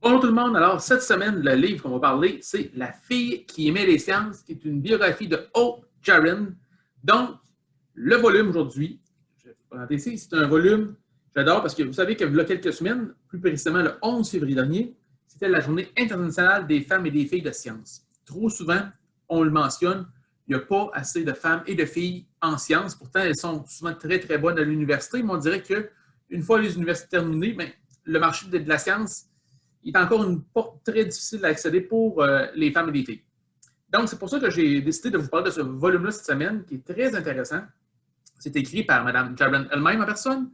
Bonjour tout le monde. Alors, cette semaine, le livre qu'on va parler, c'est La fille qui aimait les sciences, qui est une biographie de O. Jaron. Donc, le volume aujourd'hui, je vais vous présenter ici, c'est un volume, j'adore parce que vous savez qu'il y a quelques semaines, plus précisément le 11 février dernier, c'était la journée internationale des femmes et des filles de sciences. Trop souvent, on le mentionne, il n'y a pas assez de femmes et de filles en sciences. Pourtant, elles sont souvent très, très bonnes à l'université, mais on dirait qu'une fois les universités terminées, bien, le marché de la science il est encore une porte très difficile à accéder pour les femmes et les filles. Donc, c'est pour ça que j'ai décidé de vous parler de ce volume-là cette semaine, qui est très intéressant. C'est écrit par Mme Jaron elle-même en personne.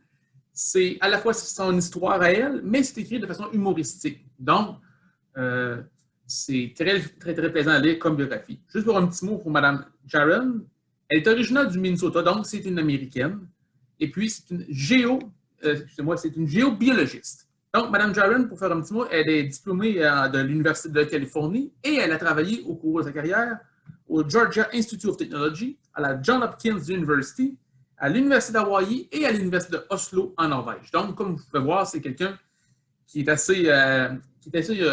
C'est à la fois son histoire à elle, mais c'est écrit de façon humoristique. Donc, c'est très, très, très plaisant à lire comme biographie. Juste pour un petit mot pour Mme Jaron, elle est originaire du Minnesota, donc c'est une Américaine. Et puis, c'est une c'est une géobiologiste. Donc, Mme Jaron, pour faire un petit mot, elle est diplômée de l'Université de la Californie et elle a travaillé au cours de sa carrière au Georgia Institute of Technology, à la Johns Hopkins University, à l'Université d'Hawaii et à l'Université de Oslo en Norvège. Donc, comme vous pouvez voir, c'est quelqu'un qui est assez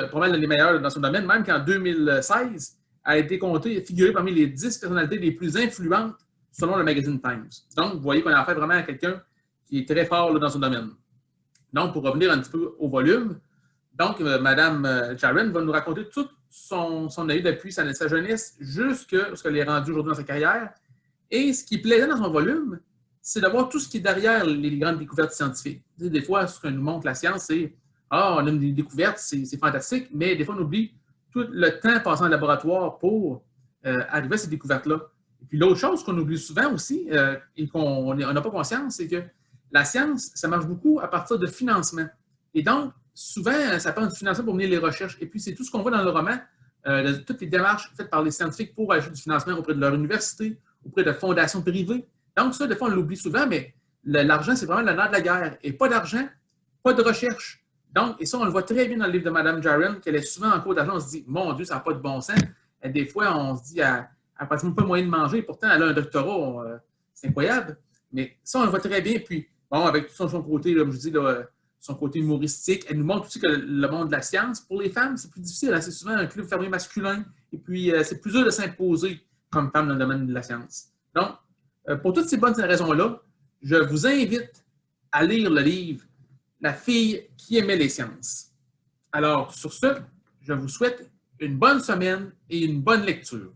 probablement les meilleurs dans son domaine, même qu'en 2016, a été compté, figuré parmi les 10 personnalités les plus influentes selon le magazine Times. Donc, vous voyez qu'on a affaire vraiment à quelqu'un qui est très fort là, dans son domaine. Donc, pour revenir un petit peu au volume, donc, Mme Jaron va nous raconter toute son avis depuis sa jeunesse jusqu'à ce qu'elle est rendue aujourd'hui dans sa carrière. Et ce qui est plaisant dans son volume, c'est de voir tout ce qui est derrière les grandes découvertes scientifiques. Tu sais, des fois, ce que nous montre la science, c'est « Ah, on a des découvertes, c'est fantastique », mais des fois, on oublie tout le temps passé en laboratoire pour arriver à ces découvertes-là. Et puis, l'autre chose qu'on oublie souvent aussi et qu'on n'a pas conscience, c'est que la science, ça marche beaucoup à partir de financement. Et donc, souvent, ça prend du financement pour mener les recherches. Et puis, c'est tout ce qu'on voit dans le roman, toutes les démarches faites par les scientifiques pour acheter du financement auprès de leur université, auprès de fondations privées. Donc, ça, des fois, on l'oublie souvent, mais l'argent, c'est vraiment le nerf de la guerre. Et pas d'argent, pas de recherche. Donc, et ça, on le voit très bien dans le livre de Mme Jaron, qu'elle est souvent en cours d'argent. On se dit, mon Dieu, ça n'a pas de bon sens. Et des fois, on se dit, elle n'a pratiquement pas moyen de manger. Pourtant, elle a un doctorat. C'est incroyable. Mais ça, on le voit très bien. Puis, bon, avec tout son côté, là, comme je dis, là, son côté humoristique, elle nous montre aussi que le monde de la science, pour les femmes, c'est plus difficile. Hein? C'est souvent un club fermé masculin. Et puis, c'est plus dur de s'imposer comme femme dans le domaine de la science. Donc, pour toutes ces bonnes raisons-là, je vous invite à lire le livre La fille qui aimait les sciences. Alors, sur ce, je vous souhaite une bonne semaine et une bonne lecture.